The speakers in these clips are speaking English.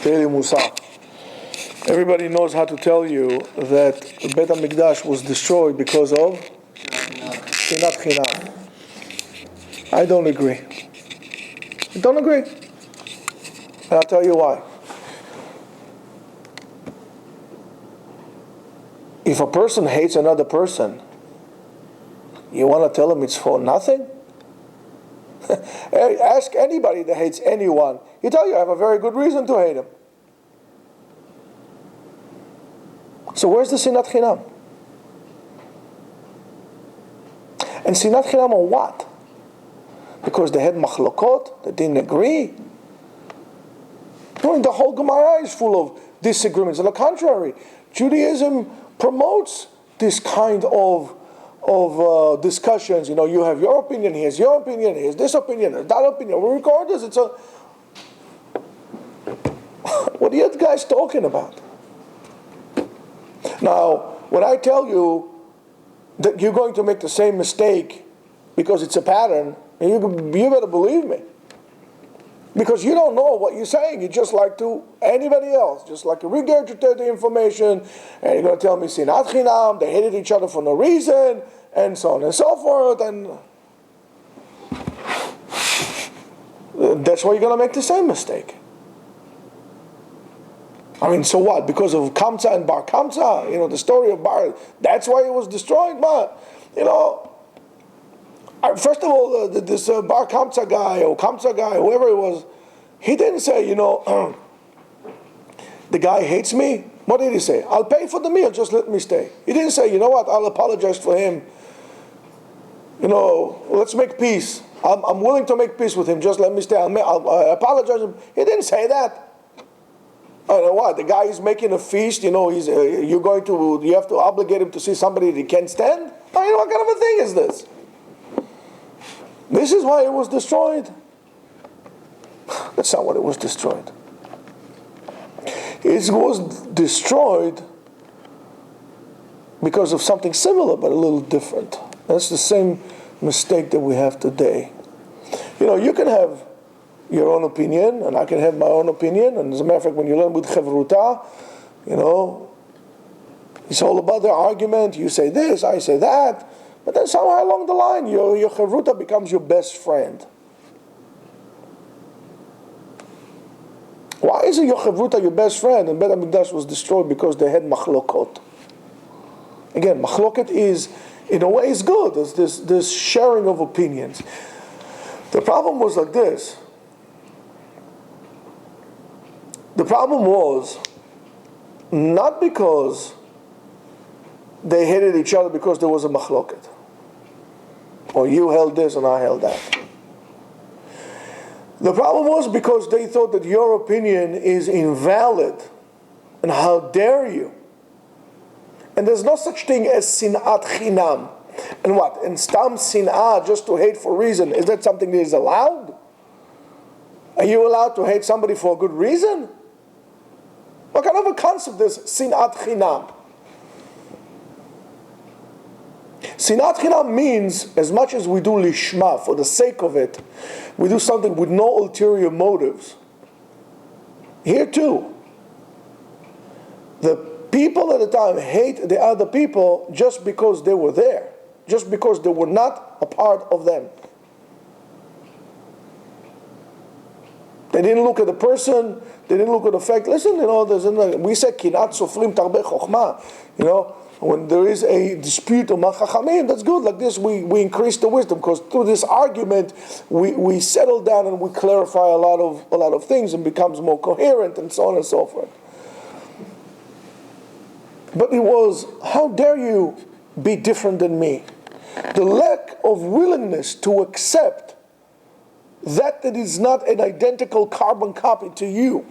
Daily Musar. Everybody knows how to tell you that Bet HaMikdash was destroyed because of Sinat Chinam. I don't agree. I don't agree. And I'll tell you why. If a person hates another person, you want to tell him it's for nothing? Ask anybody that hates anyone. He tell you I have a very good reason to hate him. So where's the Sinat Chinam? And Sinat Chinam on what? Because they had machlokot, they didn't agree. The whole Gemara is full of disagreements. On the contrary, Judaism promotes this kind of discussions. You have your opinion, here's your opinion, here's this opinion, there's that opinion. Regardless, it's a... What are you guys talking about? Now, when I tell you that you're going to make the same mistake because it's a pattern, you better believe me. Because you don't know what you're saying. You're just like to anybody else. Just like to regurgitate the information, and you're going to tell me Sinat Chinam, they hated each other for no reason, and so on and so forth, and that's why you're going to make the same mistake. I mean, so what? Because of Kamsa and Bar Kamsa, the story of Bar, that's why it was destroyed. But, first of all, this Bar Kamsa guy, or Kamsa guy, whoever it was, he didn't say, the guy hates me. What did he say? I'll pay for the meal, just let me stay. He didn't say, you know what, I'll apologize for him. Let's make peace. I'm willing to make peace with him, just let me stay. I'll apologize. He didn't say that. I know what, the guy is making a feast, you have to obligate him to see somebody that he can't stand? What kind of a thing is this? This is why it was destroyed. That's not what it was destroyed. It was destroyed because of something similar but a little different. That's the same mistake that we have today. You can have your own opinion, and I can have my own opinion, and as a matter of fact, when you learn with Chevruta, it's all about the argument. You say this, I say that, but then somehow along the line, your Chevruta becomes your best friend. Why isn't your Chevruta your best friend? And Bet HaMikdash was destroyed because they had machlokot. Again, machlokot is, in a way, is good. There's this sharing of opinions. The problem was like this. The problem was not because they hated each other because there was a machloket, or you held this and I held that. The problem was because they thought that your opinion is invalid, and how dare you? And there's no such thing as sinat chinam. And what? And stam sin'ah, just to hate for reason, is that something that is allowed? Are you allowed to hate somebody for a good reason? What kind of a concept is sinat chinam? Sinat chinam means, as much as we do lishma, for the sake of it, we do something with no ulterior motives. Here too, the people at the time hate the other people just because they were there, just because they were not a part of them. They didn't look at the person, they didn't look at the fact. Listen, we say kinat sofrim tarbe chokhmah. When there is a dispute among chachamim, that's good. Like this, we increase the wisdom, because through this argument, we settle down and we clarify a lot of things, and becomes more coherent, and so on and so forth. But it was, how dare you be different than me? The lack of willingness to accept that is not an identical carbon copy to you.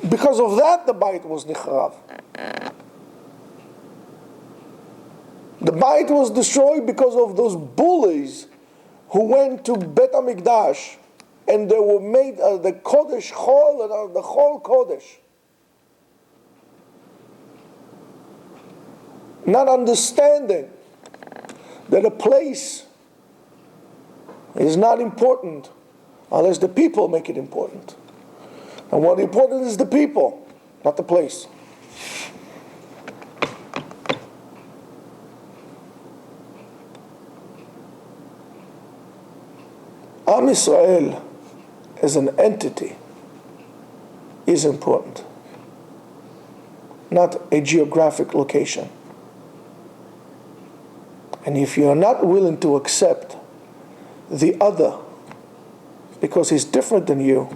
Because of that, the Bayit was nichrav. The Bayit was destroyed because of those bullies who went to Bet HaMikdash, and they were made the Kodesh Chol, the Chol Kodesh. Not understanding that a place is not important unless the people make it important. And what important is the people, not the place. Am Yisrael as an entity is important, not a geographic location. And if you are not willing to accept the other because he's different than you,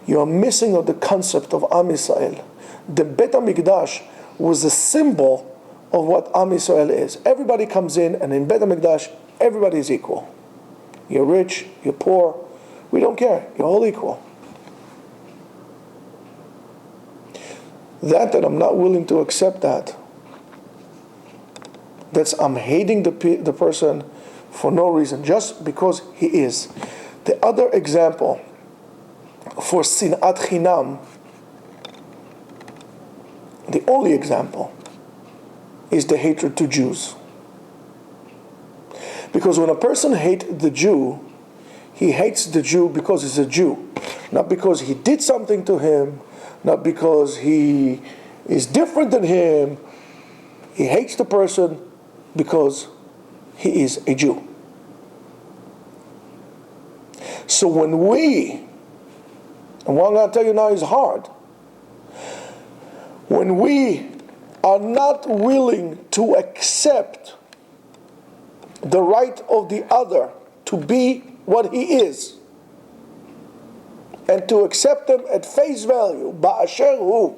you are missing of the concept of Am Yisrael. The Beit HaMikdash was a symbol of what Am Yisrael is. Everybody comes in, and in Beit HaMikdash, everybody is equal. You're rich, you're poor, we don't care. You're all equal. That I'm not willing to accept that. I'm hating the person for no reason, just because he is. The other example for Sinat Chinam, the only example, is the hatred to Jews. Because when a person hates the Jew, he hates the Jew because he's a Jew. Not because he did something to him, not because he is different than him. He hates the person because he is a Jew. So when and what I'm going to tell you now is hard, when we are not willing to accept the right of the other to be what he is, and to accept him at face value, ba'asher hu,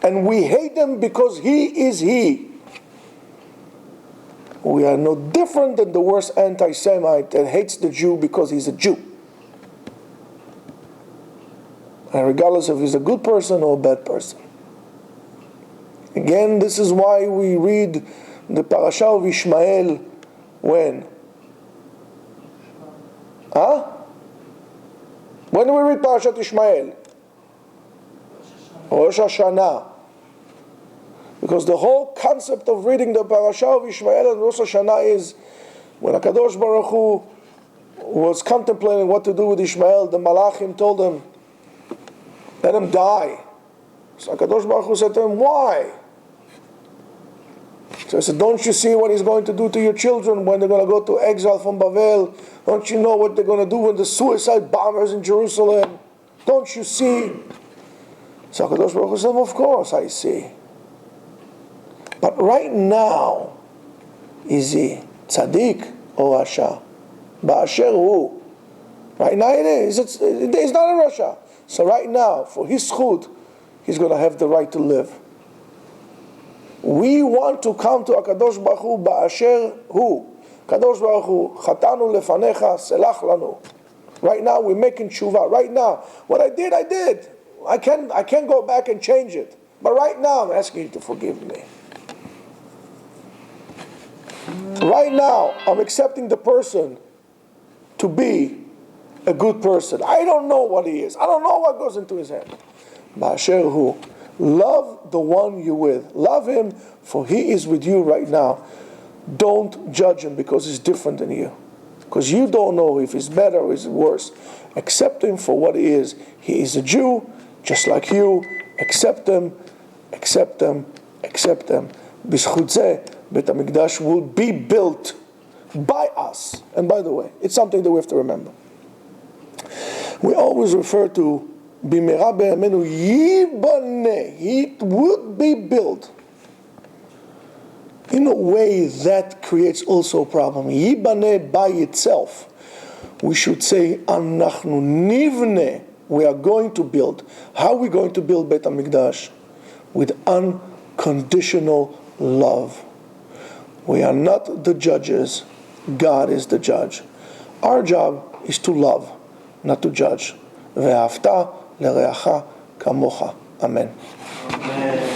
and we hate him because he is he, we are no different than the worst anti-Semite that hates the Jew because he's a Jew. And regardless if he's a good person or a bad person. Again, this is why we read the parasha of Ishmael when? When do we read Parashat Ishmael? Rosh Hashanah. Because the whole concept of reading the parasha of Ishmael and Rosh Hashanah is when HaKadosh Baruch Hu was contemplating what to do with Ishmael, the Malachim told him, let him die. So HaKadosh Baruch Hu said to him, why? So he said, don't you see what he's going to do to your children when they're going to go to exile from Babel? Don't you know what they're going to do when the suicide bombers in Jerusalem? Don't you see? So HaKadosh Baruch Hu said, of course I see. But right now, is he tzaddik or rasha? Ba'asher hu. Right now it is. It's not a rasha. So right now, for his zchut, he's going to have the right to live. We want to come to HaKadosh Baruch Hu ba'asher hu. Kadosh Baruch Hu, chatanu lefanecha, selach lanu. Right now we're making tshuva. Right now, what I did, I did. I can't go back and change it. But right now, I'm asking you to forgive me. Right now, I'm accepting the person to be a good person. I don't know what he is. I don't know what goes into his head. Ba'asher hu. Love the one you're with. Love him, for he is with you right now. Don't judge him because he's different than you. Because you don't know if he's better or he's worse. Accept him for what he is. He is a Jew, just like you. Accept him, accept him, accept him. B'zchut zeh, Beit HaMikdash will be built by us. And by the way, it's something that we have to remember. We always refer to B'mera b'yamenu yibaneh. It would be built. In a way that creates also a problem. Yibaneh by itself. We should say, Anachnu nivneh. We are going to build. How are we going to build Beit HaMikdash? With unconditional love. We are not the judges. God is the judge. Our job is to love, not to judge. Ve'afta lereacha kamocha. Amen. Amen.